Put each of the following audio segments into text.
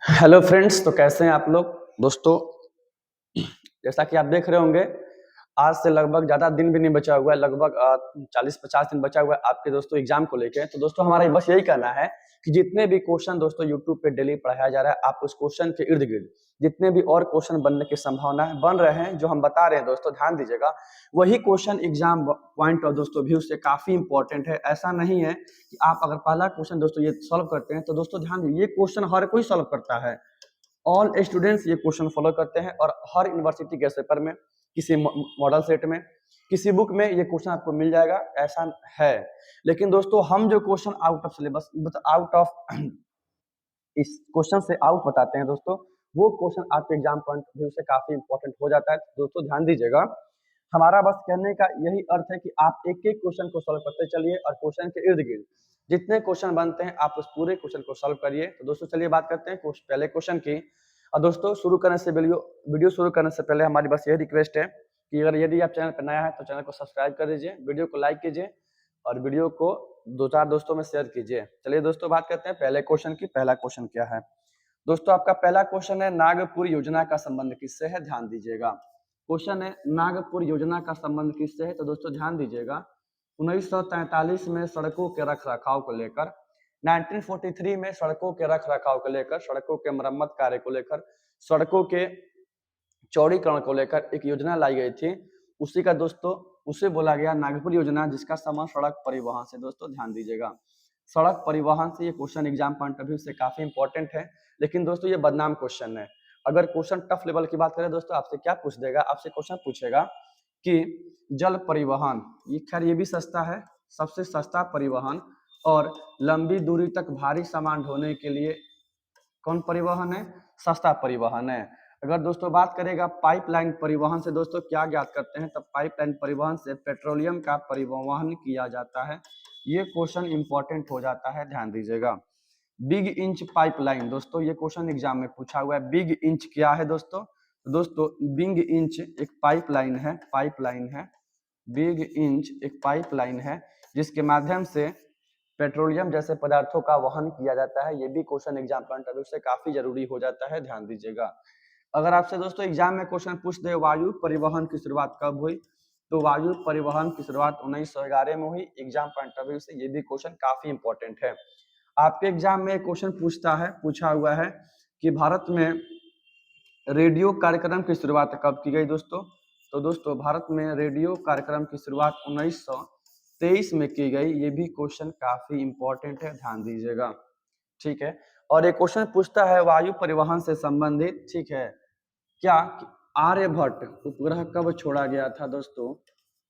Hello friends, तो कैसे हैं आप लोग दोस्तों। जैसा कि आप देख रहे होंगे, आज से लगभग ज़्यादा दिन भी नहीं बचा हुआ है, लगभग 40-50 दिन बचा हुआ है आपके दोस्तों एग्जाम को लेके। तो दोस्तों हमारा बस यही कहना है कि जितने भी क्वेश्चन दोस्तों यूट्यूब पे डेली पढ़ाया जा रहा है, आप उस क्वेश्चन के इर्द गिर्द जितने भी और क्वेश्चन बनने की संभावना है बन रहे हैं, जो हम बता रहे हैं दोस्तों, ध्यान दीजिएगा। वही क्वेश्चन एग्जाम पॉइंट ऑफ दोस्तों व्यू से काफी इंपॉर्टेंट है। ऐसा नहीं है कि आप अगर पहला क्वेश्चन दोस्तों ये सॉल्व करते हैं तो दोस्तों ध्यान दीजिए, ये क्वेश्चन हर कोई सॉल्व करता है। ऑल स्टूडेंट्स ये क्वेश्चन फॉलो करते हैं और हर यूनिवर्सिटी के पेपर में, किसी मॉडल सेट में, किसी बुक में ये क्वेश्चन आपको मिल जाएगा, ऐसा है। लेकिन दोस्तों हम जो question out of syllabus, out of इस क्वेश्चन से आउट बताते हैं दोस्तों, वो क्वेश्चन आपके एग्जाम पॉइंट ऑफ व्यू से काफी इंपॉर्टेंट हो जाता है। दोस्तों ध्यान दीजिएगा, हमारा बस कहने का यही अर्थ है कि आप एक एक क्वेश्चन को सॉल्व करते चलिए और क्वेश्चन के इर्द गिर्द जितने क्वेश्चन बनते हैं आप उस पूरे क्वेश्चन को सॉल्व करिए। तो दोस्तों चलिए बात करते हैं पहले क्वेश्चन की। और दोस्तों शुरू करने से वीडियो शुरू करने से पहले हमारी बस यही रिक्वेस्ट है कि अगर यदि आप चैनल पर नया है तो चैनल को सब्सक्राइब कर दीजिए, वीडियो को लाइक कीजिए और वीडियो को 2-4 दोस्तों में शेयर कीजिए। चलिए दोस्तों बात करते हैं पहले क्वेश्चन की। पहला क्वेश्चन क्या है दोस्तों, आपका पहला क्वेश्चन है नागपुर योजना का संबंध किससे है, ध्यान दीजिएगा। क्वेश्चन है नागपुर योजना का संबंध किससे है, तो दोस्तों ध्यान दीजिएगा। 1943 में सड़कों के रख रखाव को लेकर, 1943 में सड़कों के रख रखाव को लेकर, सड़कों के मरम्मत कार्य को लेकर, सड़कों के चौड़ीकरण को लेकर एक योजना लाई गई थी। उसी का दोस्तों उसे बोला गया नागपुर योजना, जिसका संबंध सड़क परिवहन से। दोस्तों ध्यान दीजिएगा, सड़क परिवहन से। ये question exam point of view से काफी इंपॉर्टेंट है, लेकिन दोस्तों ये बदनाम क्वेश्चन है। अगर क्वेश्चन टफ लेवल की बात करें दोस्तों, आपसे क्या पूछ देगा, आपसे क्वेश्चन पूछेगा कि जल परिवहन, ये खैर ये भी सस्ता है, सबसे सस्ता परिवहन और लंबी दूरी तक भारी सामान ढोने के लिए कौन परिवहन है, सस्ता परिवहन है। अगर दोस्तों बात करेगा पाइपलाइन परिवहन से, दोस्तों क्या ज्ञात करते हैं, तब पाइपलाइन परिवहन से पेट्रोलियम का परिवहन किया जाता है। ये क्वेश्चन इंपॉर्टेंट हो जाता है, ध्यान दीजिएगा। बिग इंच पाइपलाइन, दोस्तों ये क्वेश्चन एग्जाम में पूछा हुआ है। बिग इंच क्या है दोस्तों, दोस्तों बिग इंच एक पाइपलाइन है, बिग इंच एक पाइपलाइन है जिसके माध्यम से पेट्रोलियम जैसे पदार्थों का वहन किया जाता है। ये भी question exam point of view से काफी जरूरी हो जाता है, ध्यान दीजिएगा। अगर आपसे दोस्तों एग्जाम में क्वेश्चन पूछ दे वायु परिवहन की शुरुआत कब हुई, तो वायु परिवहन की शुरुआत 1911 में हुई। एग्जाम पॉइंट ऑफ व्यू से ये भी क्वेश्चन काफी इंपॉर्टेंट है। आपके एग्जाम में क्वेश्चन पूछा हुआ है कि भारत में रेडियो कार्यक्रम की शुरुआत कब की गई दोस्तों, तो दोस्तों भारत में रेडियो कार्यक्रम की शुरुआत 1923 में की गई। ये भी क्वेश्चन काफी इंपॉर्टेंट है, ध्यान दीजिएगा, ठीक है। और एक क्वेश्चन पूछता है वायु परिवहन से संबंधित, ठीक है, क्या आर्यभट्ट उपग्रह कब छोड़ा गया था दोस्तों,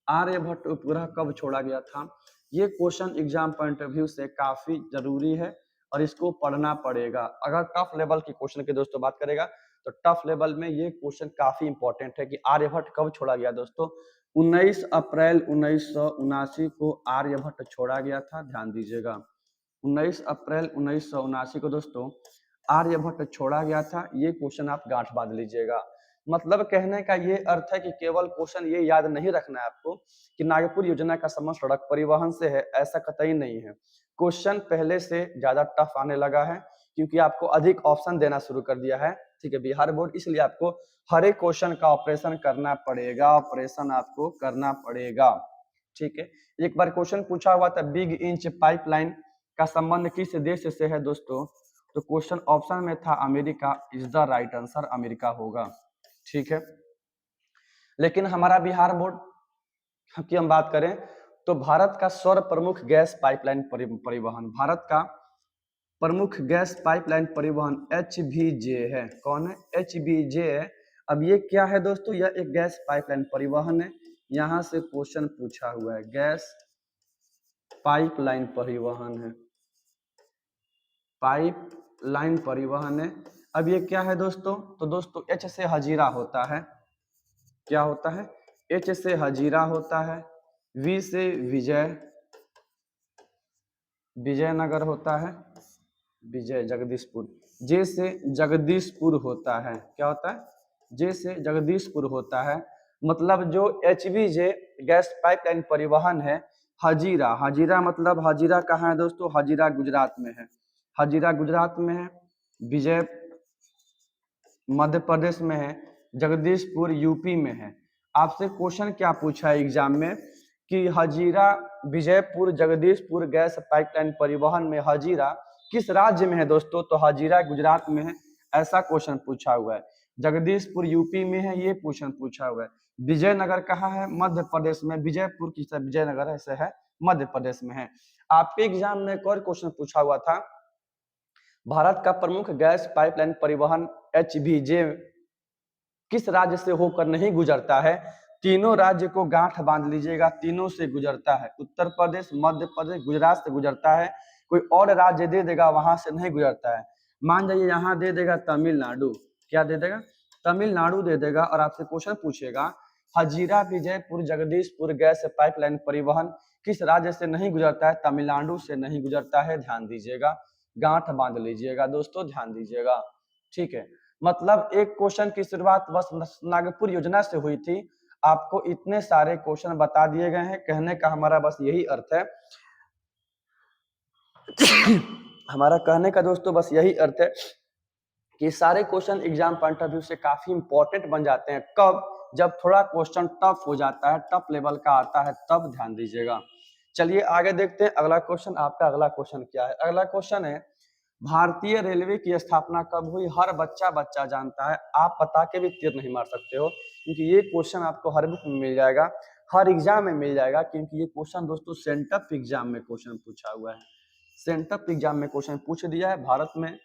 आर्यभट्ट उपग्रह कब छोड़ा गया था। ये question exam point of view से काफी जरूरी है और इसको पढ़ना पड़ेगा। अगर टफ लेवल की क्वेश्चन की दोस्तों बात करेगा तो टफ लेवल में ये क्वेश्चन काफी इंपॉर्टेंट है कि आर्यभट्ट कब छोड़ा गया दोस्तों। 19 अप्रैल 1979 को आर्यभट्ट छोड़ा गया था, ध्यान दीजिएगा। 19 अप्रैल 1979 को दोस्तों आर्यभट्ट छोड़ा गया था। ये क्वेश्चन आप गांठ बांध लीजिएगा। मतलब कहने का ये अर्थ है कि केवल क्वेश्चन ये याद नहीं रखना है आपको कि नागपुर योजना का संबंध सड़क परिवहन से है, ऐसा कतई नहीं है। क्वेश्चन पहले से ज्यादा टफ आने लगा है क्योंकि आपको अधिक ऑप्शन देना शुरू कर दिया है, ठीक है, बिहार बोर्ड, इसलिए आपको हर एक क्वेश्चन का ऑपरेशन करना पड़ेगा, ऑपरेशन आपको करना पड़ेगा, ठीक है। एक बार क्वेश्चन पूछा हुआ था बिग इंच पाइपलाइन का संबंध किस देश से है दोस्तों, तो क्वेश्चन ऑप्शन में था America, is the right answer America होगा, ठीक है। लेकिन हमारा बिहार बोर्ड की हम बात करें तो भारत का सर्व प्रमुख गैस पाइपलाइन परिवहन, भारत का प्रमुख गैस पाइपलाइन परिवहन HBJ है। कौन है, HBJ है। अब ये क्या है दोस्तों, यह एक गैस पाइपलाइन परिवहन है। यहां से क्वेश्चन पूछा हुआ है, गैस पाइपलाइन परिवहन है, पाइपलाइन परिवहन है। अब ये क्या है दोस्तों, तो दोस्तों H से हजीरा होता है, क्या होता है, H से हजीरा होता है, V से विजयनगर होता है, जगदीशपुर, J से जगदीशपुर होता है, क्या होता है, J से जगदीशपुर होता है। मतलब जो HBJ गैस पाइपलाइन परिवहन है, हजीरा, हजीरा मतलब हजीरा कहाँ है दोस्तों, हजीरा गुजरात में है, हजीरा गुजरात में है। मध्य प्रदेश में है, जगदीशपुर यूपी में है। आपसे क्वेश्चन क्या पूछा है एग्जाम में कि हजीरा विजयपुर जगदीशपुर गैस पाइपलाइन परिवहन में हजीरा किस राज्य में है दोस्तों? तो हजीरा गुजरात में है, ऐसा क्वेश्चन पूछा हुआ है। जगदीशपुर यूपी में है, ये क्वेश्चन पूछा हुआ है। विजयनगर कहाँ है? मध्य प्रदेश में। विजयपुर की विजयनगर ऐसे है, मध्य प्रदेश में है। आपके एग्जाम में एक और क्वेश्चन पूछा हुआ था, भारत का प्रमुख गैस पाइपलाइन परिवहन HVJ किस राज्य से होकर नहीं गुजरता है? तीनों राज्य को गांठ बांध लीजिएगा, तीनों से गुजरता है। उत्तर प्रदेश, मध्य प्रदेश, गुजरात से गुजरता है। कोई और राज्य दे देगा वहां से नहीं गुजरता है। मान जाइए यहाँ दे देगा तमिलनाडु, क्या दे देगा? तमिलनाडु दे देगा। और आपसे क्वेश्चन पूछेगा हजीरा विजयपुर जगदीशपुर गैस पाइपलाइन परिवहन किस राज्य से नहीं गुजरता है? तमिलनाडु से नहीं गुजरता है, ध्यान दीजिएगा, गांठ बांध लीजिएगा दोस्तों, ध्यान दीजिएगा, ठीक है। मतलब एक क्वेश्चन की शुरुआत बस नागपुर योजना से हुई थी। आपको इतने सारे क्वेश्चन बता दिए गए हैं, कहने का हमारा बस यही अर्थ है हमारा कहने का दोस्तों बस यही अर्थ है कि सारे question exam point of view से काफी इंपॉर्टेंट बन जाते हैं। कब? जब थोड़ा क्वेश्चन टफ हो जाता है, टफ लेवल का आता है, तब ध्यान दीजिएगा। चलिए आगे देखते हैं अगला क्वेश्चन। आपका अगला क्वेश्चन क्या है? अगला क्वेश्चन है भारतीय रेलवे की स्थापना कब हुई? हर बच्चा जानता है, आप बता के भी तीर नहीं मार सकते हो, क्योंकि ये क्वेश्चन आपको हर बुक में मिल जाएगा, हर एग्जाम में मिल जाएगा, क्योंकि ये क्वेश्चन दोस्तों सेंटअप एग्जाम में क्वेश्चन पूछा हुआ है। सेंटअप एग्जाम में क्वेश्चन पूछ दिया है। भारत में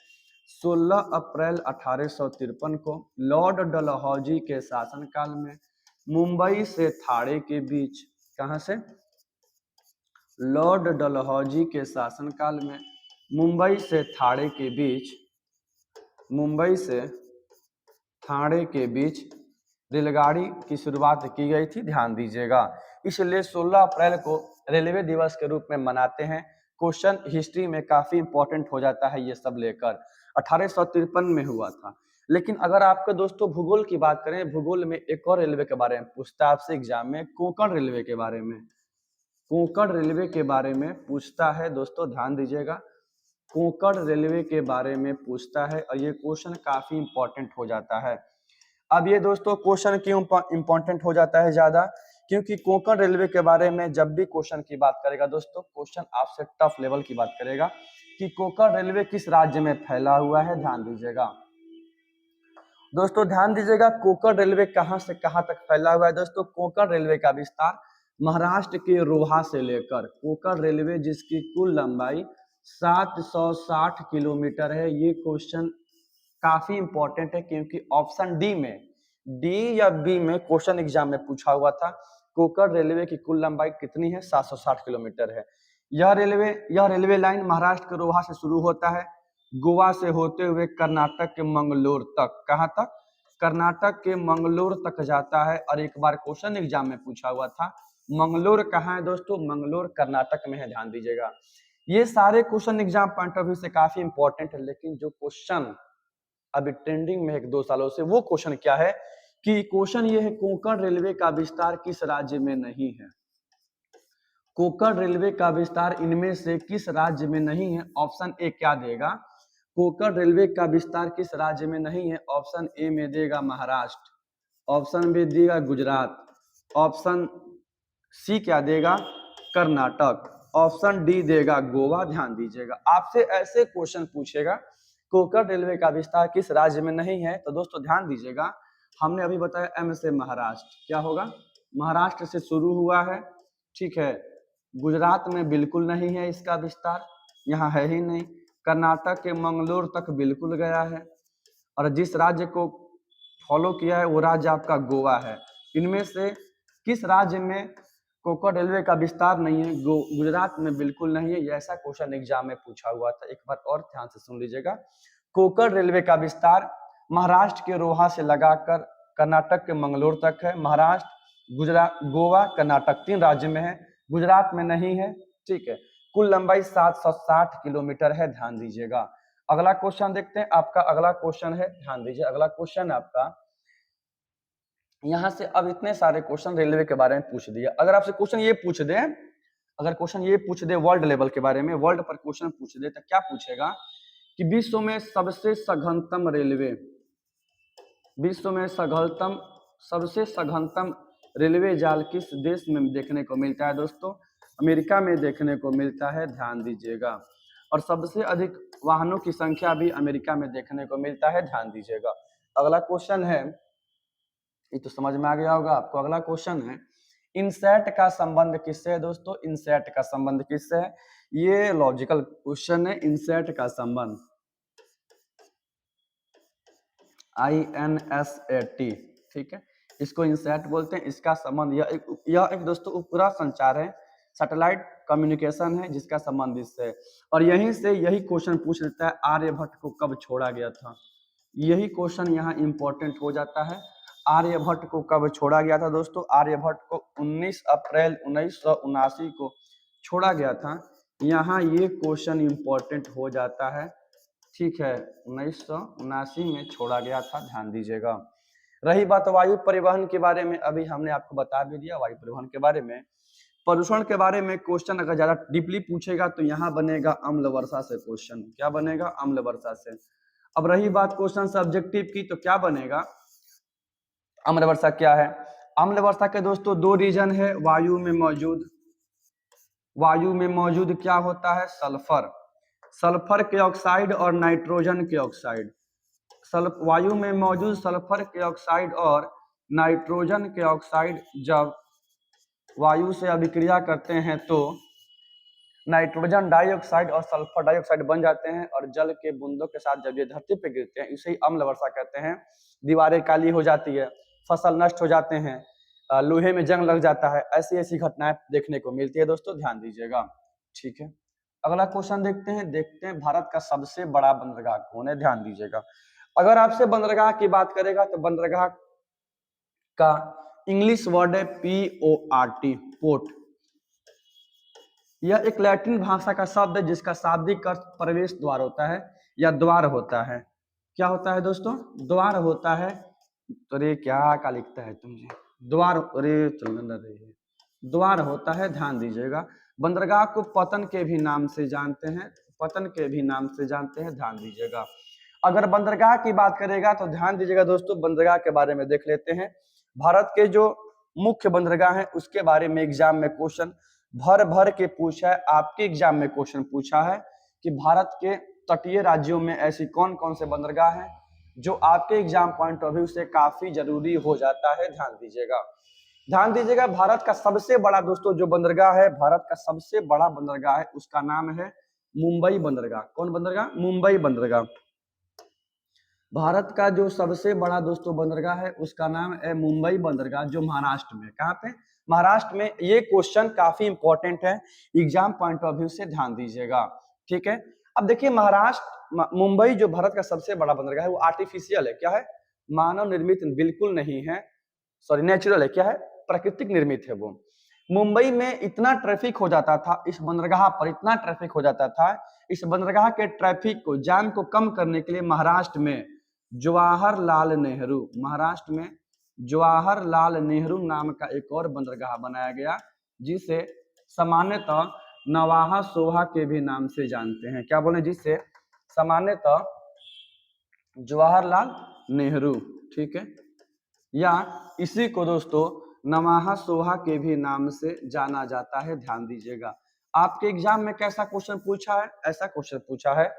16 अप्रैल 1853 को लॉर्ड डलहौजी के शासनकाल में मुंबई से थाड़े के बीच, कहां से? लॉर्ड डलहौजी के शासनकाल में मुंबई से थाड़े के बीच, मुंबई से थाड़े के बीच रेलगाड़ी की शुरुआत की गई थी, ध्यान दीजिएगा। इसलिए 16 अप्रैल को रेलवे दिवस के रूप में मनाते हैं। क्वेश्चन हिस्ट्री में काफी इंपॉर्टेंट हो जाता है ये सब लेकर। 1853 में हुआ था। लेकिन अगर आपके दोस्तों भूगोल की बात करें, भूगोल में एक और रेलवे के बारे में पूछता है आपसे एग्जाम में, कोंकण रेलवे के बारे में, कोंकण रेलवे के बारे में पूछता है दोस्तों, ध्यान दीजिएगा, कोंकण रेलवे के बारे में पूछता है और ये क्वेश्चन काफी इंपॉर्टेंट हो जाता है। अब ये दोस्तों क्वेश्चन क्यों इंपॉर्टेंट हो जाता है ज्यादा? क्योंकि कोंकण रेलवे के बारे में जब भी क्वेश्चन की बात करेगा दोस्तों, क्वेश्चन आपसे टफ लेवल की बात करेगा कि कोंकण रेलवे किस राज्य में फैला हुआ है, ध्यान दीजिएगा दोस्तों, ध्यान दीजिएगा। कोंकण रेलवे कहां से कहां तक फैला हुआ है दोस्तों? कोंकण रेलवे का विस्तार महाराष्ट्र के रोहा से लेकर, कोंकण रेलवे जिसकी कुल लंबाई 760 किलोमीटर है। ये क्वेश्चन काफी इंपॉर्टेंट है, क्योंकि ऑप्शन डी में, डी या बी में क्वेश्चन एग्जाम में पूछा हुआ था कोंकण रेलवे की कुल लंबाई कितनी है? 760 किलोमीटर है। यह रेलवे लाइन महाराष्ट्र के रोहा से शुरू होता है, गोवा से होते हुए कर्नाटक के मंगलोर तक, कहां तक? कर्नाटक के मंगलोर तक जाता है। और एक बार क्वेश्चन एग्जाम में पूछा हुआ था, मंगलोर कहाँ है दोस्तों? मंगलोर कर्नाटक में है, ध्यान दीजिएगा। ये सारे question exam point of view से काफी इंपॉर्टेंट है, लेकिन जो क्वेश्चन अभी ट्रेंडिंग में है 2 सालों से, वो क्वेश्चन क्या है कि क्वेश्चन ये है कोंकण रेलवे का विस्तार किस राज्य में नहीं है? कोंकण रेलवे का विस्तार इनमें से किस राज्य में नहीं है? ऑप्शन ए क्या देगा? कोंकण रेलवे का विस्तार किस राज्य में नहीं है? ऑप्शन ए में देगा महाराष्ट्र, ऑप्शन बी देगा गुजरात, ऑप्शन सी क्या देगा? कर्नाटक, ऑप्शन डी देगा गोवा। ध्यान दीजिएगा, आपसे ऐसे क्वेश्चन पूछेगा कोंकण रेलवे का विस्तार किस राज्य में नहीं है, तो दोस्तों ध्यान दीजिएगा, हमने अभी बताया एम से महाराष्ट्र, क्या होगा? महाराष्ट्र से शुरू हुआ है, ठीक है। गुजरात में बिल्कुल नहीं है इसका विस्तार, यहाँ है ही नहीं। कर्नाटक के मंगलोर तक बिल्कुल गया है, और जिस राज्य को फॉलो किया है वो राज्य आपका गोवा है। इनमें से किस राज्य में कोंकण रेलवे का विस्तार नहीं है? गुजरात में बिल्कुल नहीं है। ये ऐसा क्वेश्चन एग्जाम में पूछा हुआ था, एक बार और ध्यान से सुन लीजिएगा। कोंकण रेलवे का विस्तार महाराष्ट्र के रोहा से लगाकर कर्नाटक के मंगलोर तक है। महाराष्ट्र, गुजरात, गोवा, कर्नाटक 3 राज्य में है, गुजरात में नहीं है, ठीक है। कुल लंबाई 760 किलोमीटर है, ध्यान दीजिएगा। अगला क्वेश्चन देखते हैं। आपका अगला क्वेश्चन है, ध्यान दीजिए, अगला क्वेश्चन आपका यहाँ से। अब इतने सारे क्वेश्चन रेलवे के बारे में पूछ दिया। अगर आपसे क्वेश्चन ये पूछ दे, अगर क्वेश्चन ये पूछ दे वर्ल्ड लेवल के बारे में, वर्ल्ड पर क्वेश्चन पूछ दे, तो क्या पूछेगा कि विश्व में सबसे सघनतम रेलवे, विश्व में सबसे सघनतम रेलवे जाल किस देश में देखने को मिलता है दोस्तों? अमेरिका में देखने को मिलता है, ध्यान दीजिएगा। और सबसे अधिक वाहनों की संख्या भी अमेरिका में देखने को मिलता है, ध्यान दीजिएगा। अगला क्वेश्चन है, ये तो समझ में आ गया होगा आपको। अगला क्वेश्चन है, इनसेट का संबंध किससे है दोस्तों? इनसेट का संबंध किससे है? ये लॉजिकल क्वेश्चन है। इनसेट का संबंध INSAT, ठीक है, इसको इनसेट बोलते हैं। इसका संबंध यह एक दोस्तों उपग्रह संचार है, सैटेलाइट कम्युनिकेशन है, जिसका संबंध इससे है। और यहीं से यही क्वेश्चन पूछ लेता है, आर्यभट्ट को कब छोड़ा गया था? यही क्वेश्चन यहाँ इंपॉर्टेंट हो जाता है। आर्यभट्ट को कब छोड़ा गया था दोस्तों? आर्यभट्ट को 19 अप्रैल 1979 को छोड़ा गया था। यहाँ ये क्वेश्चन इंपॉर्टेंट हो जाता है, ठीक है, 1979 में छोड़ा गया था, ध्यान दीजिएगा। रही बात वायु परिवहन के बारे में, अभी हमने आपको बता भी दिया वायु परिवहन के बारे में। प्रदूषण के बारे में क्वेश्चन अगर ज्यादा डीपली पूछेगा तो यहाँ बनेगा अम्ल वर्षा से क्वेश्चन। क्या बनेगा? अम्ल वर्षा से। अब रही बात क्वेश्चन सब्जेक्टिव की, तो क्या बनेगा? अम्ल वर्षा क्या है? अम्ल वर्षा के दोस्तों दो रीजन है। वायु में मौजूद क्या होता है? सल्फर के ऑक्साइड और नाइट्रोजन के ऑक्साइड। वायु में मौजूद सल्फर के ऑक्साइड और नाइट्रोजन के ऑक्साइड जब वायु से अभिक्रिया करते हैं तो नाइट्रोजन डाइऑक्साइड और सल्फर डाइऑक्साइड बन जाते हैं, और जल के बूंदों के साथ जब ये धरती पे गिरते हैं, इसे ही अम्ल वर्षा कहते हैं। दीवारें काली हो जाती है, फसल नष्ट हो जाते हैं, लोहे में जंग लग जाता है, ऐसी ऐसी घटनाएं देखने को मिलती है दोस्तों, ध्यान दीजिएगा, ठीक है। अगला क्वेश्चन देखते हैं भारत का सबसे बड़ा बंदरगाह कौन है? ध्यान दीजिएगा। अगर आपसे बंदरगाह की बात करेगा तो बंदरगाह का इंग्लिश वर्ड है PORT, पोर्ट। यह एक लैटिन भाषा का शब्द है जिसका शाब्दिक अर्थ प्रवेश द्वार होता है या द्वार होता है। क्या होता है दोस्तों? द्वार होता है। अरे क्या लिखता है तुमसे? द्वार, अरे चलना रही है, द्वार होता है, ध्यान दीजिएगा। बंदरगाह को पतन के भी नाम से जानते हैं, ध्यान दीजिएगा। अगर बंदरगाह की बात करेगा तो ध्यान दीजिएगा दोस्तों, बंदरगाह के बारे में देख लेते हैं। भारत के जो मुख्य बंदरगाह हैं उसके बारे में एग्जाम में क्वेश्चन भर के पूछा है। आपके एग्जाम में क्वेश्चन पूछा है कि भारत के तटीय राज्यों में ऐसी कौन कौन से बंदरगाह हैं, जो आपके एग्जाम पॉइंट ऑफ व्यू से काफी जरूरी हो जाता है, ध्यान दीजिएगा। भारत का सबसे बड़ा दोस्तों जो बंदरगाह है, भारत का सबसे बड़ा बंदरगाह है, उसका नाम है मुंबई बंदरगाह। कौन बंदरगाह? मुंबई बंदरगाह। भारत का जो सबसे बड़ा दोस्तों बंदरगाह है उसका नाम है मुंबई बंदरगाह, जो महाराष्ट्र में। कहाँ पे? महाराष्ट्र में। ये क्वेश्चन काफी इंपॉर्टेंट है एग्जाम पॉइंट ऑफ व्यू से, ध्यान दीजिएगा, ठीक है। अब देखिए मुंबई जो भारत का सबसे बड़ा बंदरगाह है वो आर्टिफिशियल है। क्या है? मानव निर्मित बिल्कुल नहीं है, सॉरी नेचुरल है। क्या है? प्राकृतिक निर्मित है वो। मुंबई में इतना ट्रैफिक हो जाता था, इस बंदरगाह पर इतना ट्रैफिक हो जाता था, इस बंदरगाह के ट्रैफिक को, जाम को कम करने के लिए महाराष्ट्र में जवाहरलाल नेहरू नाम का एक और बंदरगाह बनाया गया, जिसे सामान्यतः नवाहा सोहा के भी नाम से जानते हैं। क्या बोले? जिससे सामान्यतः जवाहरलाल नेहरू, ठीक है, या इसी को दोस्तों नवाहा सोहा के भी नाम से जाना जाता है, ध्यान दीजिएगा। आपके एग्जाम में कैसा क्वेश्चन पूछा है? ऐसा क्वेश्चन पूछा है,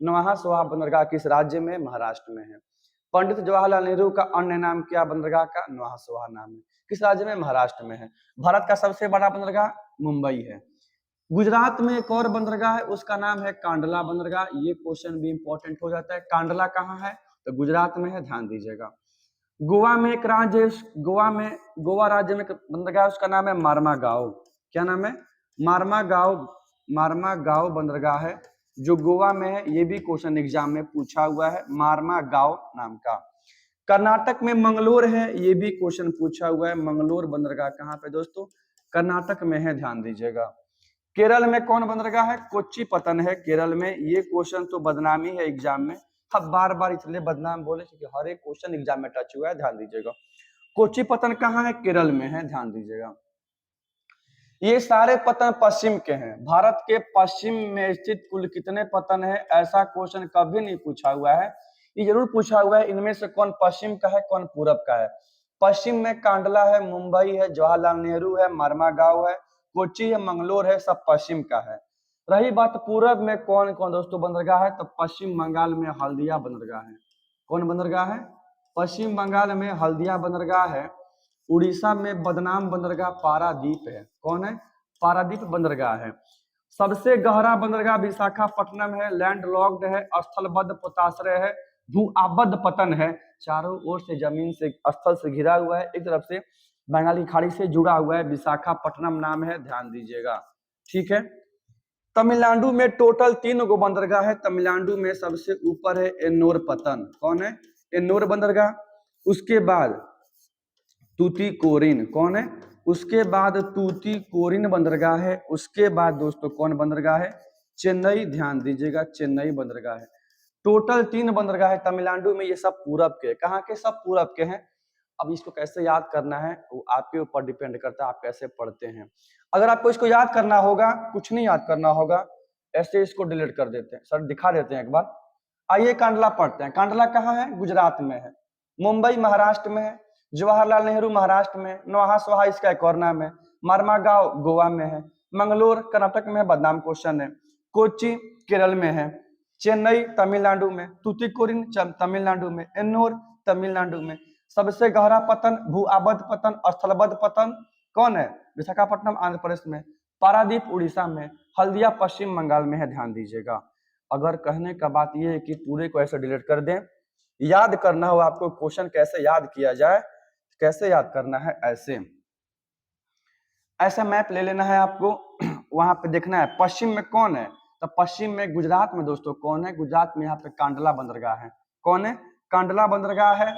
नवाहा सोहा बंदरगाह किस राज्य में? महाराष्ट्र में है। पंडित जवाहरलाल नेहरू का अन्य नाम क्या बंदरगाह का? नवाहा सोहा नाम है। किस राज्य में? महाराष्ट्र में है। भारत का सबसे बड़ा बंदरगाह मुंबई है। गुजरात में एक और बंदरगाह है, उसका नाम है कांडला बंदरगाह। ये क्वेश्चन भी इंपॉर्टेंट हो जाता है। कांडला कहाँ है? तो गुजरात में है, ध्यान दीजिएगा। गोवा में एक राज्य, गोवा राज्य में बंदरगाह, उसका नाम है मार्मागांव। क्या नाम है? मार्मागांव बंदरगाह है जो गोवा में है। ये भी क्वेश्चन एग्जाम में पूछा हुआ है, मार्मागांव नाम का। कर्नाटक में मंगलोर है, ये भी क्वेश्चन पूछा हुआ है। मंगलोर बंदरगाह कहाँ पे दोस्तों? कर्नाटक में है, ध्यान दीजिएगा। केरल में कौन बंदरगाह है? कोच्चिपतन है केरल में। ये क्वेश्चन तो बदनामी है एग्जाम में, अब बार इसलिए बदनाम बोले क्योंकि हर एक क्वेश्चन एग्जाम में टच हुआ है, ध्यान दीजिएगा। कोच्चिपतन कहाँ है? केरल में है, ध्यान दीजिएगा। ये सारे पतन पश्चिम के हैं। भारत के पश्चिम में स्थित कुल कितने पतन है? ऐसा क्वेश्चन कभी नहीं पूछा हुआ है। ये जरूर पूछा हुआ है इनमें से कौन पश्चिम का है कौन पूरब का है। पश्चिम में कांडला है, मुंबई है, जवाहरलाल नेहरू है, मरमागांव है, कोच्चि है, मंगलोर है, सब पश्चिम का है। रही बात पूरब में कौन कौन दोस्तों बंदरगाह है, तो पश्चिम बंगाल में हल्दिया बंदरगाह है। कौन बंदरगाह है? पश्चिम बंगाल में हल्दिया बंदरगाह है। उड़ीसा में बदनाम बंदरगाह पारादीप है। कौन है? पारादीप बंदरगाह है। सबसे गहरा बंदरगाह विशाखापट्टनम है, लैंड लॉक्ड है, स्थलबद्ध पोताश्रय है, भू आबद्ध पतन है, चारों ओर से जमीन से स्थल से घिरा हुआ है, एक तरफ से बंगाली खाड़ी से जुड़ा हुआ है, विशाखापट्टनम नाम है, ध्यान दीजिएगा। ठीक है। तमिलनाडु में टोटल 3 गो बंदरगाह है। तमिलनाडु में सबसे ऊपर है एन्नोर पतन। कौन है? एन्नोर बंदरगाह। उसके बाद तूतीकोरिन। कौन है? उसके बाद तूतीकोरिन बंदरगाह है। उसके बाद दोस्तों कौन बंदरगाह है? चेन्नई। ध्यान दीजिएगा, चेन्नई बंदरगाह है। टोटल 3 बंदरगाह है तमिलनाडु में। ये सब पूरब के। कहाँ के? सब पूरब के हैं। अब इसको कैसे याद करना है वो आपके ऊपर डिपेंड करता है, आप कैसे पढ़ते हैं। अगर आपको इसको याद करना होगा, कुछ नहीं याद करना होगा, ऐसे इसको डिलीट कर देते हैं। सर दिखा देते हैं एक बार। आइए कांडला पढ़ते हैं। कांडला कहाँ है? गुजरात में है। मुंबई महाराष्ट्र में है। जवाहरलाल नेहरू महाराष्ट्र में, नोहा सोहा इसका एक और नाम है। मरमागांव गोवा में है। मंगलोर कर्नाटक में है, बदनाम क्वेश्चन है। कोच्चि केरल में है। चेन्नई तमिलनाडु में। तूतीकोरिन तमिलनाडु में। एन्नोर तमिलनाडु में। सबसे गहरा पतन, भू आबद्ध पतन, स्थलबद्ध पतन कौन है? विशाखापट्टनम आंध्र प्रदेश में। पारादीप उड़ीसा में। हल्दिया पश्चिम बंगाल में है, ध्यान दीजिएगा। अगर कहने का बात यह है कि पूरे को ऐसे डिलीट कर दें, याद करना हो आपको क्वेश्चन कैसे याद किया जाए, कैसे याद करना है, ऐसा मैप ले लेना है आपको। वहां पे देखना है पश्चिम में कौन है, तो पश्चिम में गुजरात में दोस्तों कौन है? गुजरात में यहाँ पे कांडला बंदरगाह है। कौन है? कांडला बंदरगाह है।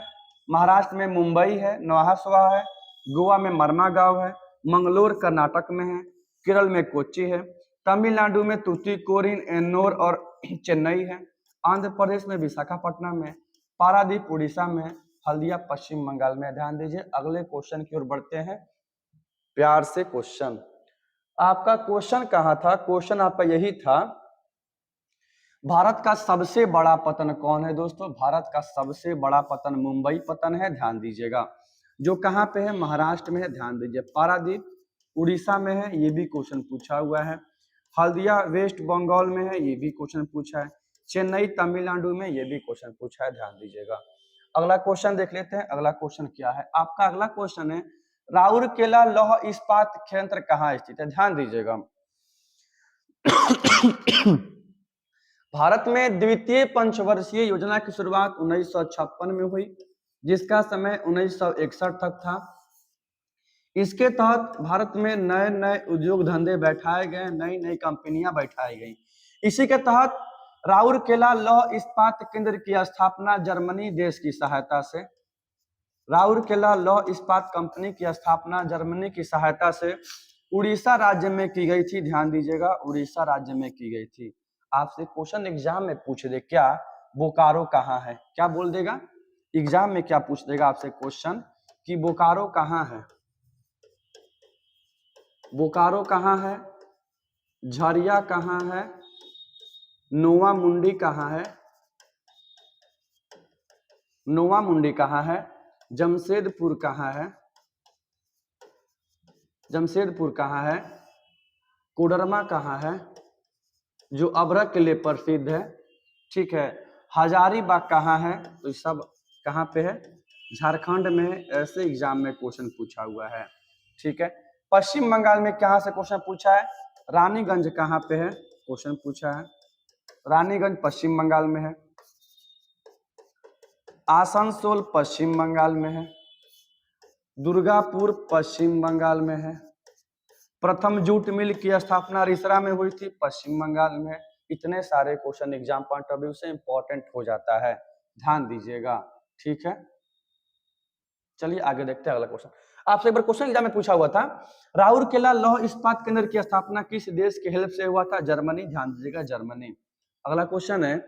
महाराष्ट्र में मुंबई है, नोहा सोहा है, गोवा में मरमागांव है, मंगलोर कर्नाटक में है, केरल में कोच्चि है, तमिलनाडु में तूतीकोरिन, एन्नोर और चेन्नई है, आंध्र प्रदेश में विशाखापट्टनम में, पारादीप उड़ीसा में, हल्दिया पश्चिम बंगाल में। ध्यान दीजिए। अगले क्वेश्चन की ओर बढ़ते हैं। प्यार से क्वेश्चन, आपका क्वेश्चन कहाँ था? क्वेश्चन आपका यही था, भारत का सबसे बड़ा पतन कौन है दोस्तों? भारत का सबसे बड़ा पतन मुंबई पतन है, ध्यान दीजिएगा। जो कहाँ पे है? महाराष्ट्र में है, ध्यान दीजिए। पारादीप उड़ीसा में है, ये भी क्वेश्चन पूछा हुआ है। हल्दिया वेस्ट बंगाल में है, ये भी क्वेश्चन पूछा है। चेन्नई तमिलनाडु में, ये भी क्वेश्चन पूछा है, ध्यान दीजिएगा। अगला क्वेश्चन देख लेते हैं। अगला क्वेश्चन क्या है आपका? अगला क्वेश्चन है, राउरकेला लौह इस्पात संयंत्र कहाँ स्थित है? ध्यान दीजिएगा। भारत में द्वितीय पंचवर्षीय योजना की शुरुआत 1956 में हुई, जिसका समय 1961 तक था। इसके तहत भारत में नए नए उद्योग धंधे बैठाए गए, नई नई कंपनियां बैठाई गई। इसी के तहत राउरकेला लौह इस्पात केंद्र की स्थापना जर्मनी देश की सहायता से, राउरकेला लौह इस्पात कंपनी की स्थापना जर्मनी की सहायता से उड़ीसा राज्य में की गई थी। ध्यान दीजिएगा, उड़ीसा राज्य में की गई थी। आपसे क्वेश्चन एग्जाम में पूछ दे क्या बोकारो कहाँ है, क्या बोल देगा एग्जाम में? क्या पूछ देगा आपसे क्वेश्चन कि बोकारो कहाँ है? बोकारो कहाँ है? झरिया कहाँ है? नोवा मुंडी कहाँ है? नोवा मुंडी कहाँ है? जमशेदपुर कहाँ है? जमशेदपुर कहाँ है? कोडरमा कहाँ है, जो अभ्रक के लिए प्रसिद्ध है? ठीक है। हजारीबाग कहाँ है? तो ये सब कहाँ पे है? झारखंड में। ऐसे एग्जाम में क्वेश्चन पूछा हुआ है। ठीक है। पश्चिम बंगाल में कहाँ से क्वेश्चन पूछा है? रानीगंज कहाँ पे है? क्वेश्चन पूछा है। रानीगंज पश्चिम बंगाल में है। आसनसोल पश्चिम बंगाल में है। दुर्गापुर पश्चिम बंगाल में है। प्रथम जूट मिल की स्थापना रिसरा में हुई थी, पश्चिम बंगाल में। इतने सारे question exam point of view से इंपॉर्टेंट हो जाता है, ध्यान दीजिएगा। ठीक है, चलिए आगे देखते हैं अगला क्वेश्चन। आपसे एक बार क्वेश्चन एग्जाम में पूछा हुआ था, राउरकेला लौह इस्पात केंद्र की स्थापना किस देश के हेल्प से हुआ था? जर्मनी। ध्यान दीजिएगा, जर्मनी। अगला क्वेश्चन है,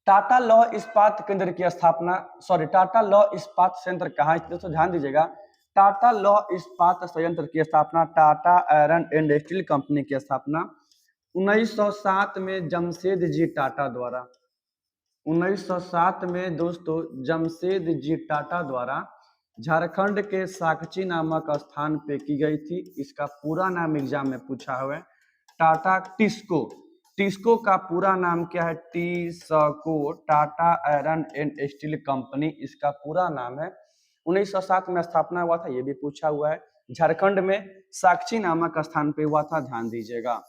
टाटा लौह इस्पात केंद्र की स्थापना, टाटा लौह इस्पात संयंत्र कहाँ स्थित है? तो ध्यान दीजिएगा, टाटा लौह इस्पात संयंत्र की स्थापना, Tata iron and steel company की स्थापना 1907 में जमशेद जी टाटा द्वारा 1907 में दोस्तों जमशेद जी टाटा द्वारा झारखंड के साकची नामक स्थान पे की गई थी। इसका पूरा नाम एग्जाम में पूछा हुआ है। टाटा टिस्को, टिस्को का पूरा नाम क्या है? TISCO, Tata iron and steel company इसका पूरा नाम है। 1907 में स्थापना हुआ था, ये भी पूछा हुआ है। झारखंड में साकची नामक स्थान पे हुआ था, ध्यान दीजिएगा।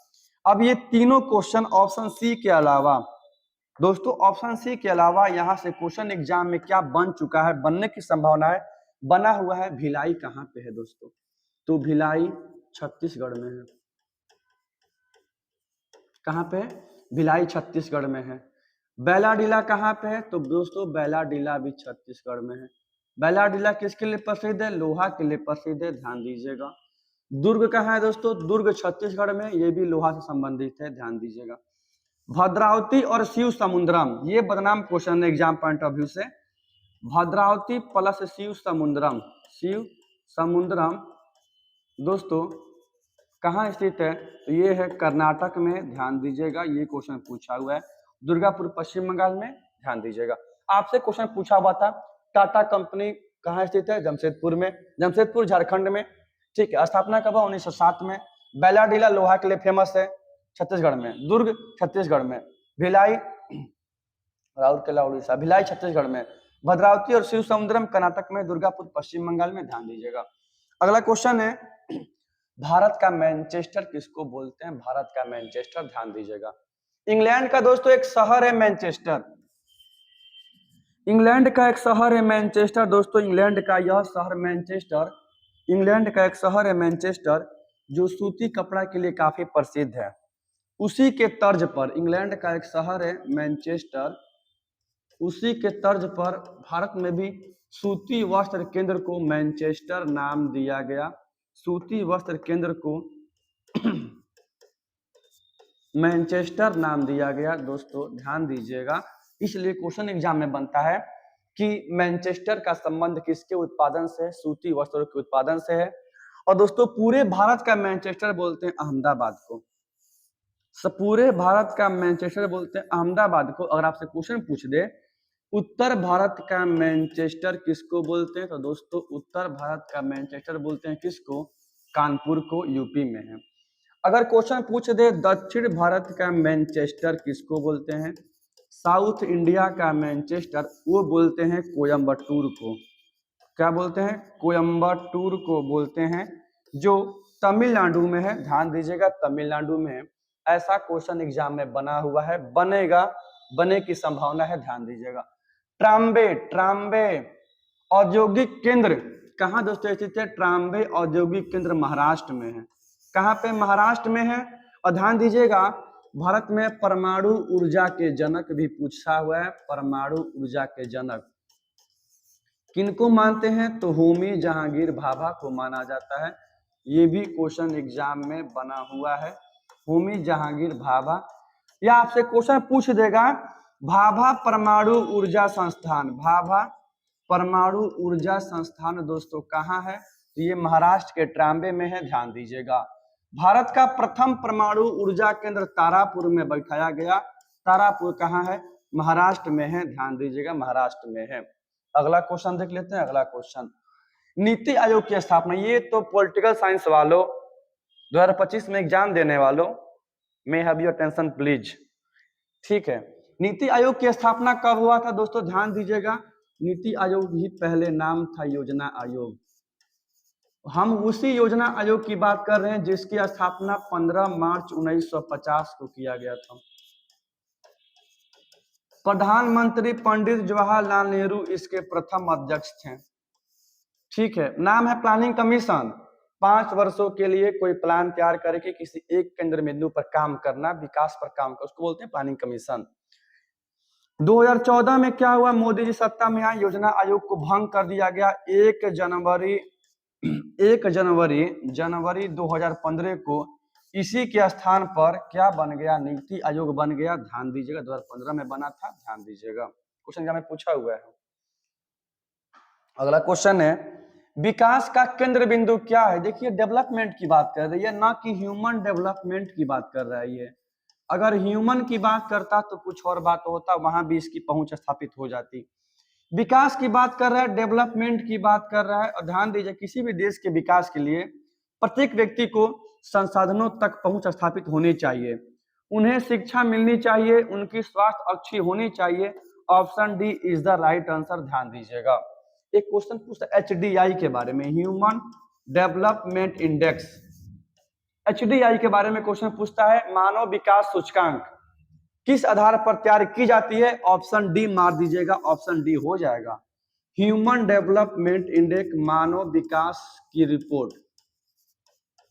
अब ये तीनों क्वेश्चन ऑप्शन सी के अलावा दोस्तों, ऑप्शन सी के अलावा यहाँ से क्वेश्चन एग्जाम में क्या बन चुका है, बनने की संभावना है, बना हुआ है। भिलाई कहाँ पे है दोस्तों? तो भिलाई छत्तीसगढ़ में है। कहाँ पे है? भिलाई छत्तीसगढ़ में है। बैलाडीला कहाँ पे है? तो दोस्तों बैलाडीला भी छत्तीसगढ़ में है। बैलाडीला किसके लिए प्रसिद्ध है? लोहा के लिए प्रसिद्ध है, ध्यान दीजिएगा। दुर्ग कहाँ है दोस्तों? दुर्ग छत्तीसगढ़ में, ये भी लोहा से संबंधित है, ध्यान दीजिएगा। भद्रावती और शिव समुद्रम, ये बदनाम क्वेश्चन है एग्जाम पॉइंट ऑफ व्यू से। भद्रावती प्लस शिव समुद्रम, शिव समुद्रम दोस्तों कहाँ स्थित है? तो ये है कर्नाटक में, ध्यान दीजिएगा। ये क्वेश्चन पूछा हुआ है। दुर्गापुर पश्चिम बंगाल में, ध्यान दीजिएगा। आपसे क्वेश्चन पूछा हुआ था टाटा कंपनी कहाँ स्थित है? जमशेदपुर में, जमशेदपुर झारखंड में, ठीक है। स्थापना कब हुआ? 1907 में। बैलाडीला लोहा के लिए फेमस है, छत्तीसगढ़ में। दुर्ग छत्तीसगढ़ में। भिलाई राउरकेला उड़ीसा, भिलाई छत्तीसगढ़ में। भद्रावती और शिव समुद्रम कर्नाटक में, दुर्गापुर पश्चिम बंगाल में, ध्यान दीजिएगा। अगला क्वेश्चन है भारत का मैनचेस्टर किसको बोलते हैं? भारत का मैनचेस्टर, ध्यान दीजिएगा। इंग्लैंड का दोस्तों एक शहर है मैनचेस्टर, इंग्लैंड का एक शहर है मैनचेस्टर दोस्तों। इंग्लैंड का यह शहर मैनचेस्टर, इंग्लैंड का एक शहर है मैनचेस्टर जो सूती कपड़ा के लिए काफी प्रसिद्ध है। उसी के तर्ज पर इंग्लैंड का एक शहर है मैनचेस्टर, उसी के तर्ज पर भारत में भी सूती वस्त्र केंद्र को मैनचेस्टर नाम दिया गया। सूती वस्त्र केंद्र को मैनचेस्टर नाम दिया गया दोस्तों, ध्यान दीजिएगा। इसलिए क्वेश्चन एग्जाम में बनता है कि मैनचेस्टर का संबंध किसके उत्पादन से? सूती वस्त्रों के उत्पादन से है। और दोस्तों पूरे भारत का मैनचेस्टर बोलते हैं अहमदाबाद को, पूरे भारत का मैनचेस्टर बोलते हैं अहमदाबाद को। अगर आपसे क्वेश्चन पूछ दे उत्तर भारत का मैनचेस्टर किसको बोलते हैं? तो दोस्तों उत्तर भारत का मैनचेस्टर बोलते हैं किसको? कानपुर को, यूपी में है। अगर क्वेश्चन पूछ दे दक्षिण भारत का मैनचेस्टर किसको बोलते हैं? साउथ इंडिया का मैनचेस्टर, वो बोलते हैं कोयम्बटूर को। क्या बोलते हैं? कोयम्बटूर को बोलते हैं, जो तमिलनाडु में है, ध्यान दीजिएगा। तमिलनाडु में ऐसा क्वेश्चन एग्जाम में बना हुआ है, बनेगा, बने की संभावना है, ध्यान दीजिएगा। ट्राम्बे, ट्राम्बे औद्योगिक केंद्र कहाँ दोस्तों स्थित है? ट्राम्बे औद्योगिक केंद्र महाराष्ट्र में है। कहाँ पे? महाराष्ट्र में है। और ध्यान दीजिएगा भारत में परमाणु ऊर्जा के जनक भी पूछा हुआ है। परमाणु ऊर्जा के जनक किनको मानते हैं? तो होमी जहांगीर भाभा को माना जाता है। ये भी क्वेश्चन एग्जाम में बना हुआ है, होमी जहांगीर भाभा। या आपसे क्वेश्चन पूछ देगा भाभा परमाणु ऊर्जा संस्थान, भाभा परमाणु ऊर्जा संस्थान दोस्तों कहाँ है? तो ये महाराष्ट्र के ट्राम्बे में है, ध्यान दीजिएगा। भारत का प्रथम परमाणु ऊर्जा केंद्र तारापुर में बैठाया गया। तारापुर कहाँ है? महाराष्ट्र में है, ध्यान दीजिएगा, महाराष्ट्र में है। अगला क्वेश्चन देख लेते हैं। अगला क्वेश्चन नीति आयोग की स्थापना, ये तो पॉलिटिकल साइंस वालों 2025 में एग्जाम देने वालों में हैव योर अटेंशन प्लीज, ठीक है। नीति आयोग की स्थापना कब हुआ था दोस्तों? ध्यान दीजिएगा, नीति आयोग ही पहले नाम था योजना आयोग। हम उसी योजना आयोग की बात कर रहे हैं जिसकी स्थापना 15 मार्च 1950 को किया गया था। प्रधानमंत्री पंडित जवाहरलाल नेहरू इसके प्रथम अध्यक्ष थे, ठीक है। नाम है प्लानिंग कमीशन। 5 वर्षों के लिए कोई प्लान तैयार करके किसी एक केंद्र बिंदु पर काम करना, विकास पर काम करना, उसको बोलते हैं प्लानिंग कमीशन। 2014 में क्या हुआ? मोदी जी सत्ता में आए, योजना आयोग को भंग कर दिया गया। 1 जनवरी 2015 को इसी के स्थान पर क्या बन गया? नीति आयोग बन गया, ध्यान दीजिएगा। 2015 में बना था, ध्यान दीजिएगा। क्वेश्चन में पूछा हुआ है। अगला क्वेश्चन है विकास का केंद्र बिंदु क्या है? देखिए डेवलपमेंट की बात कर रही है, ना कि ह्यूमन डेवलपमेंट की बात कर रहा है। ये अगर ह्यूमन की बात करता तो कुछ और बात होता, वहां भी इसकी पहुंच स्थापित हो जाती। विकास की बात कर रहा है, डेवलपमेंट की बात कर रहा है, और ध्यान दीजिए किसी भी देश के विकास के लिए प्रत्येक व्यक्ति को संसाधनों तक पहुंच स्थापित होनी चाहिए, उन्हें शिक्षा मिलनी चाहिए, उनकी स्वास्थ्य अच्छी होनी चाहिए। Option D is the right answer. ध्यान दीजिएगा, एक क्वेश्चन पूछता है एचडीआई के बारे में, ह्यूमन डेवलपमेंट इंडेक्स, एचडीआई के बारे में क्वेश्चन पूछता है। मानव विकास सूचकांक किस आधार पर तैयार की जाती है? ऑप्शन डी मार दीजिएगा, ऑप्शन डी हो जाएगा। ह्यूमन डेवलपमेंट इंडेक्स मानव विकास की रिपोर्ट,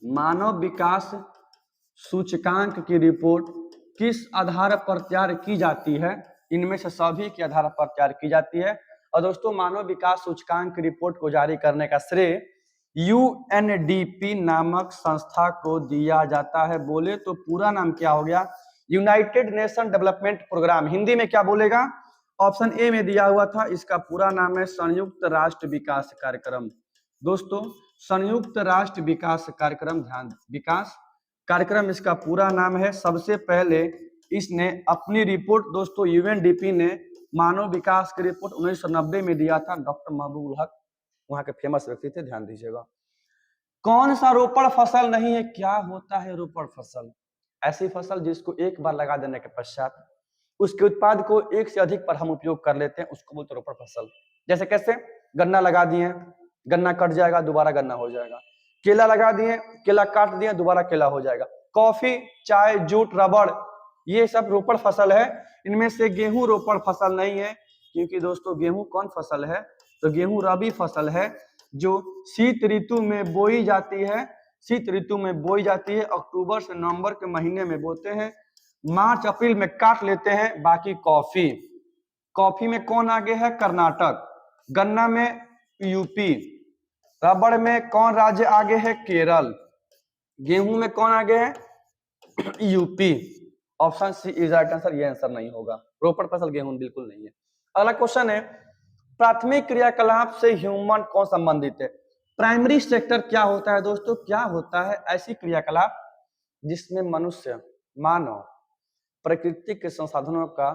मानव विकास सूचकांक की रिपोर्ट किस आधार पर तैयार की जाती है? इनमें से सभी के आधार पर तैयार की जाती है। और दोस्तों मानव विकास सूचकांक की रिपोर्ट को जारी करने का श्रेय यूएनडीपी नामक संस्था को दिया जाता है। बोले तो पूरा नाम क्या हो गया? United Nation Development Programme. Hindi में क्या बोलेगा? ऑप्शन ए में दिया हुआ था, इसका पूरा नाम है संयुक्त राष्ट्र विकास कार्यक्रम। दोस्तों संयुक्त राष्ट्र विकास कार्यक्रम, ध्यान, विकास कार्यक्रम इसका पूरा नाम है। सबसे पहले इसने अपनी रिपोर्ट दोस्तों यूएनडीपी ने मानव विकास की रिपोर्ट 1990 में दिया था। डॉक्टर महबूब उल हक वहां के फेमस व्यक्ति थे, ध्यान दीजिएगा। कौन सा रोपड़ फसल नहीं है? क्या होता है रोपड़ फसल? ऐसी फसल जिसको एक बार लगा देने के पश्चात उसके उत्पाद को एक से अधिक पर हम उपयोग कर लेते हैं, उसको बोलते हैं रोपड़ फसल। जैसे कैसे? गन्ना लगा दिए, गन्ना कट जाएगा, दोबारा गन्ना हो जाएगा। केला लगा दिए, केला काट दिए, दोबारा केला हो जाएगा। कॉफी, चाय, जूट, रबड़, ये सब रोपड़ फसल है। इनमें से गेहूं रोपड़ फसल नहीं है, क्योंकि दोस्तों गेहूं कौन फसल है? तो गेहूं रबी फसल है जो शीत ऋतु में बोई जाती है। शीत ऋतु में बोई जाती है, अक्टूबर से नवंबर के महीने में बोते हैं, मार्च अप्रैल में काट लेते हैं। बाकी कॉफी, कॉफी में कौन आगे है? कर्नाटक। गन्ना में यूपी। रबड़ में कौन राज्य आगे है? केरल। गेहूं में कौन आगे है? UP. Option C is right answer. ये आंसर नहीं होगा, रोपड़ फसल गेहूं बिल्कुल नहीं है। अगला क्वेश्चन है, प्राथमिक क्रियाकलाप से ह्यूमन कौन संबंधित है? प्राइमरी सेक्टर क्या होता है दोस्तों? क्या होता है? ऐसी क्रियाकलाप जिसमें मनुष्य, मानव प्रकृति के संसाधनों का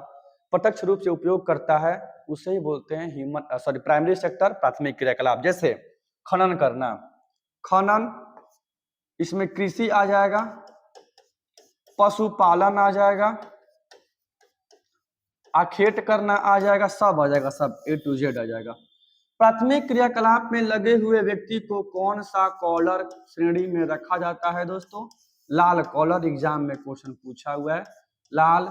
प्रत्यक्ष रूप से उपयोग करता है, उसे ही बोलते हैं ह्यूमन प्राइमरी सेक्टर, प्राथमिक क्रियाकलाप। जैसे खनन करना, खनन, इसमें कृषि आ जाएगा, पशुपालन आ जाएगा, आखेट करना आ जाएगा, सब आ जाएगा, सब ए टू जेड आ जाएगा। प्राथमिक क्रियाकलाप में लगे हुए व्यक्ति को कौन सा कॉलर श्रेणी में रखा जाता है दोस्तों? लाल कॉलर। एग्जाम में क्वेश्चन पूछा हुआ है, लाल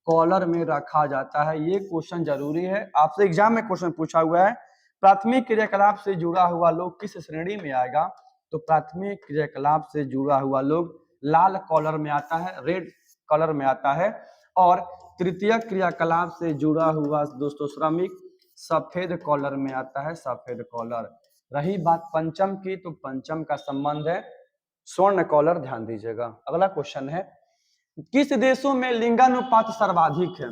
कॉलर में रखा जाता है। ये क्वेश्चन जरूरी है, आपसे एग्जाम में क्वेश्चन पूछा हुआ है। प्राथमिक क्रियाकलाप से जुड़ा हुआ लोग किस श्रेणी में आएगा? तो प्राथमिक क्रियाकलाप से जुड़ा हुआ लोग लाल कॉलर में आता है, रेड कॉलर में आता है। और तृतीय क्रियाकलाप से जुड़ा हुआ दोस्तों श्रमिक सफेद कॉलर में आता है, सफेद कॉलर। रही बात पंचम की, तो पंचम का संबंध है स्वर्ण कॉलर। ध्यान दीजिएगा। अगला क्वेश्चन है, किस देशों में लिंगानुपात सर्वाधिक है?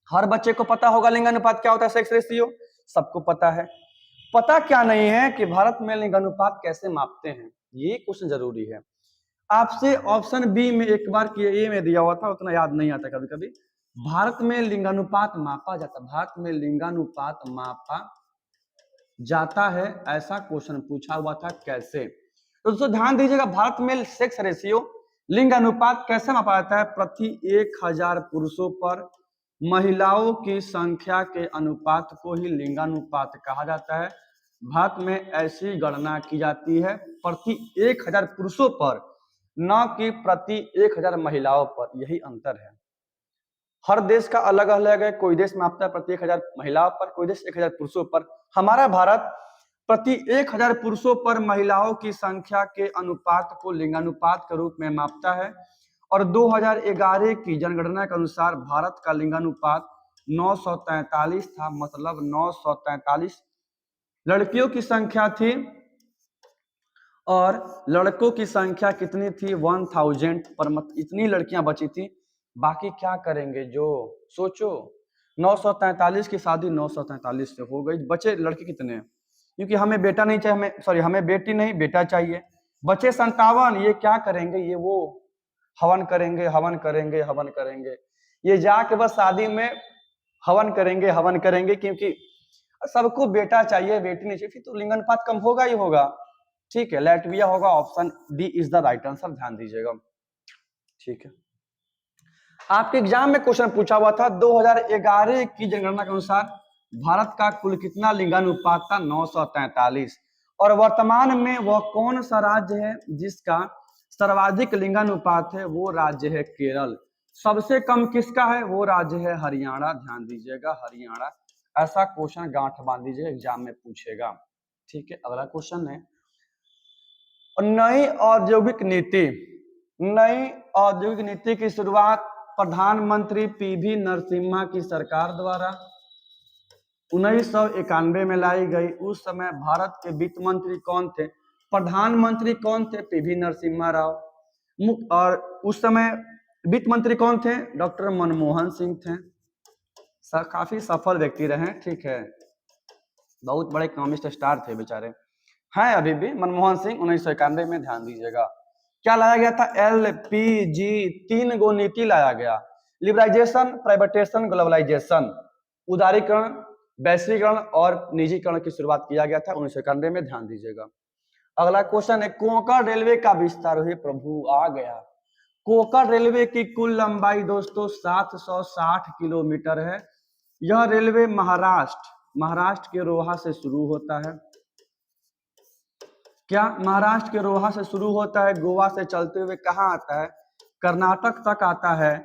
हर बच्चे को पता होगा लिंगानुपात क्या होता है, सेक्स रेशियो, सबको पता है। पता क्या नहीं है कि भारत में लिंगानुपात कैसे मापते हैं? ये क्वेश्चन जरूरी है। आपसे ऑप्शन बी में एक बार ए में दिया हुआ था, उतना याद नहीं आता कभी कभी। भारत में लिंगानुपात मापा जाता, भारत में लिंगानुपात मापा जाता है, ऐसा क्वेश्चन पूछा हुआ था। कैसे? तो दोस्तों ध्यान दीजिएगा, भारत में सेक्स रेशियो, लिंग अनुपात कैसे मापा जाता है? प्रति 1000 पुरुषों पर महिलाओं की संख्या के अनुपात को ही लिंगानुपात कहा जाता है। भारत में ऐसी गणना की जाती है प्रति 1000 पुरुषों पर, न कि प्रति 1000 महिलाओं पर। यही अंतर है। हर देश का अलग अलग है, कोई देश मापता है प्रति 1000 महिलाओं पर, कोई देश 1000 पुरुषों पर। हमारा भारत प्रति 1000 पुरुषों पर महिलाओं की संख्या के अनुपात को लिंगानुपात के रूप में मापता है। और 2011 की जनगणना के अनुसार भारत का लिंगानुपात 943 था, मतलब 943 लड़कियों की संख्या थी और लड़कों की संख्या कितनी थी? 1000 पर, मतलब इतनी लड़कियां बची थी। बाकी क्या करेंगे, जो सोचो 943 की शादी 943 से हो गई, बचे लड़के कितने? क्योंकि हमें बेटा नहीं चाहिए, हमें बेटी नहीं बेटा चाहिए, बचे 57। ये क्या करेंगे? ये वो हवन करेंगे, हवन करेंगे, हवन करेंगे। ये जाके बस शादी में हवन करेंगे, हवन करेंगे, क्योंकि सबको बेटा चाहिए, बेटी नहीं चाहिए, फिर तो लिंगानुपात कम होगा ही होगा। ठीक है, लैटविया होगा, option D is the right answer, ध्यान दीजिएगा। ठीक है, आपके एग्जाम में क्वेश्चन पूछा हुआ था 2011 की जनगणना के अनुसार भारत का कुल कितना लिंगानुपात था? 943। और वर्तमान में वह कौन सा राज्य है जिसका सर्वाधिक लिंगानुपात है? वो राज्य है केरल। सबसे कम किसका है? वो राज्य है हरियाणा, ध्यान दीजिएगा, हरियाणा। ऐसा क्वेश्चन गांठ बांध दीजिए, एग्जाम में पूछेगा। ठीक है, अगला क्वेश्चन है, नई औद्योगिक नीति, नई औद्योगिक नीति की शुरुआत प्रधानमंत्री पीवी नरसिम्हा की सरकार द्वारा 1991 में लाई गई। उस समय भारत के वित्त मंत्री कौन थे? प्रधानमंत्री कौन थे? पीवी नरसिम्हा राव। और उस समय वित्त मंत्री कौन थे? डॉक्टर मनमोहन सिंह थे। काफी सफल व्यक्ति रहे। ठीक है, बहुत बड़े इकोनॉमिस्ट स्टार थे बेचारे, हैं अभी भी मनमोहन सिंह। 1991 में, ध्यान दीजिएगा। क्या लाया गया था? LPG, 3 गो नीति लाया गया। लिबराइजेशन, प्राइवेटेशन, ग्लोबलाइजेशन, उदारीकरण, वैश्वीकरण और निजीकरण की शुरुआत किया गया था 1991 में, ध्यान दीजिएगा। अगला क्वेश्चन है, कोंकण रेलवे का विस्तार हुई। प्रभु आ गया। कोंकण रेलवे की कुल लंबाई दोस्तों 760 किलोमीटर है। यह रेलवे महाराष्ट्र के रोहा से शुरू होता है। क्या महाराष्ट्र के रोहा से शुरू होता है? गोवा से चलते हुए कहाँ आता है? कर्नाटक तक आता है।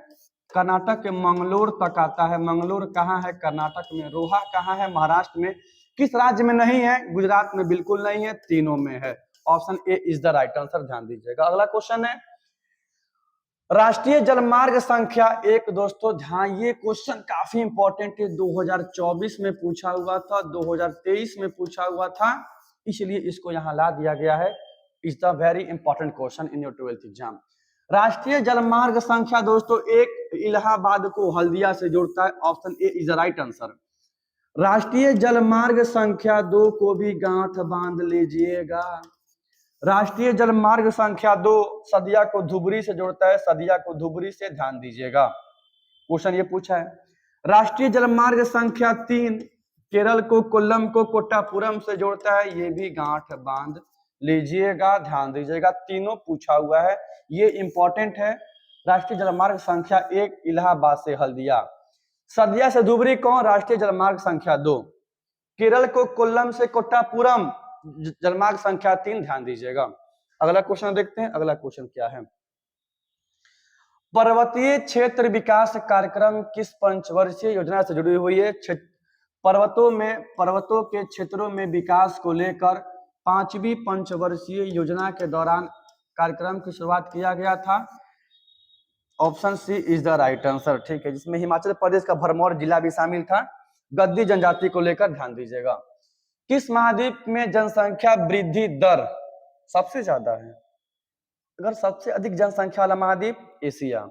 कर्नाटक के मंगलोर तक आता है। मंगलोर कहाँ है? कर्नाटक में। रोहा कहाँ है? महाराष्ट्र में। किस राज्य में नहीं है? गुजरात में बिल्कुल नहीं है, तीनों में है। Option A is the right answer, ध्यान दीजिएगा। अगला क्वेश्चन है, राष्ट्रीय जलमार्ग संख्या 1 दोस्तों, ध्यान, ये क्वेश्चन काफी इंपॉर्टेंट है। 2024 में पूछा हुआ था, 2023 में पूछा हुआ था, इसलिए इसको यहां ला दिया गया है। Is the very important question in your 12th exam. राष्ट्रीय जलमार्ग संख्या दोस्तों 1 इलाहाबाद को हल्दिया से जोड़ता है। Option A is the right answer. राष्ट्रीय जलमार्ग संख्या 2 को भी गांठ बांध लीजिएगा। राष्ट्रीय जलमार्ग संख्या 2 सदिया को धुबरी से जोड़ता है। सदिया को धुबरी से, ध्यान दीजिएगा। क्वेश्चन ये पूछा है। राष्ट्रीय जलमार्ग संख्या 3 केरल को कोल्लम को कोट्टापुरम से जोड़ता है। ये भी गांठ बांध लीजिएगा, ध्यान दीजिएगा। तीनों पूछा हुआ है, ये इंपॉर्टेंट है। राष्ट्रीय जलमार्ग संख्या 1 इलाहाबाद से हल्दिया। सदिया से धुबरी कौन? राष्ट्रीय जलमार्ग संख्या 2। केरल को कोल्लम से कोट्टापुरम जलमार्ग संख्या 3, ध्यान दीजिएगा। अगला क्वेश्चन देखते हैं। अगला क्वेश्चन क्या है, पर्वतीय क्षेत्र विकास कार्यक्रम किस पंचवर्षीय योजना से जुड़ी हुई है? पर्वतों के क्षेत्रों में विकास को लेकर 5वीं पंचवर्षीय योजना के दौरान कार्यक्रम की शुरुआत किया गया था। Option C is the right answer. ठीक है, जिसमें हिमाचल प्रदेश का भरमौर जिला भी शामिल था, गद्दी जनजाति को लेकर, ध्यान दीजिएगा। किस महाद्वीप में जनसंख्या वृद्धि दर सबसे ज्यादा है? अगर सबसे अधिक जनसंख्या वाला महाद्वीप एशिया,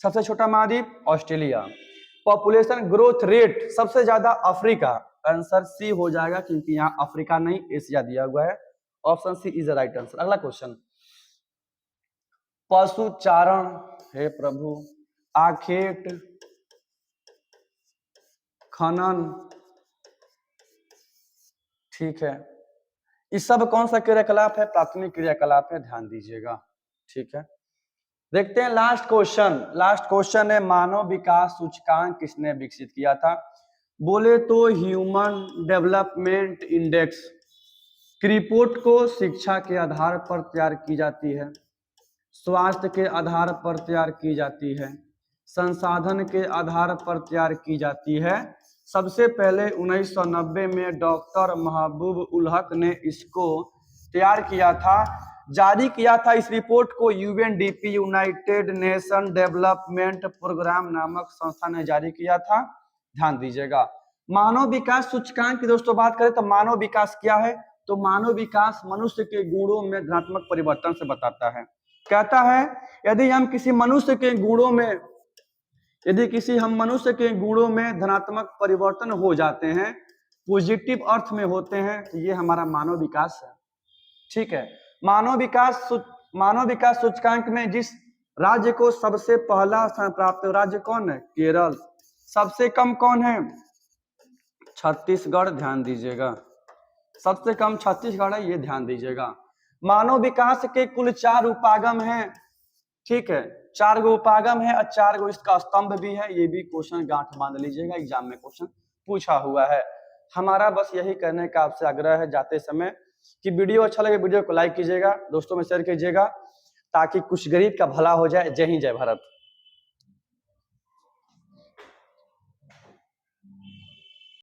सबसे छोटा महाद्वीप ऑस्ट्रेलिया, पॉपुलेशन ग्रोथ रेट सबसे ज्यादा अफ्रीका। आंसर सी हो जाएगा, क्योंकि यहाँ अफ्रीका नहीं एशिया दिया हुआ है। Option C is the right answer. अगला क्वेश्चन, पशुचारण, हे प्रभु, आखेट, खनन, ठीक है, इस सब कौन सा क्रियाकलाप है? प्राथमिक क्रियाकलाप है, ध्यान दीजिएगा। ठीक है, देखते हैं लास्ट क्वेश्चन। लास्ट क्वेश्चन है, मानव विकास सूचकांक किसने विकसित किया था? बोले तो ह्यूमन डेवलपमेंट इंडेक्स की रिपोर्ट को शिक्षा के आधार पर तैयार की जाती है, स्वास्थ्य के आधार पर तैयार की जाती है, संसाधन के आधार पर तैयार की जाती है। सबसे पहले 1990 में डॉक्टर महबूब उल हक ने इसको तैयार किया था, जारी किया था। इस रिपोर्ट को UNDP, United Nation Development Programme नामक संस्था ने जारी किया था, ध्यान दीजिएगा। मानव विकास सूचकांक की दोस्तों बात करें तो मानव विकास क्या है? तो मानव विकास मनुष्य के गुणों में धनात्मक परिवर्तन से बताता है। कहता है यदि हम किसी मनुष्य के गुणों में धनात्मक परिवर्तन हो जाते हैं, पॉजिटिव अर्थ में होते हैं, तो ये हमारा मानव विकास है। ठीक है, मानव विकास सूचकांक में जिस राज्य को सबसे पहला स्थान प्राप्त राज्य कौन है? केरल। सबसे कम कौन है? छत्तीसगढ़। ध्यान दीजिएगा, सबसे कम छत्तीसगढ़ है, ये ध्यान दीजिएगा। मानव विकास के कुल 4 उपागम हैं, ठीक है, 4 गो उपागम है और 4 गो इसका स्तंभ भी है। ये भी क्वेश्चन गांठ बांध लीजिएगा, एग्जाम में क्वेश्चन पूछा हुआ है। हमारा बस यही करने का आपसे आग्रह है जाते समय कि वीडियो अच्छा लगे वीडियो को लाइक कीजिएगा, दोस्तों में शेयर कीजिएगा, ताकि कुछ गरीब का भला हो जाए। जय हिंद, जय भारत।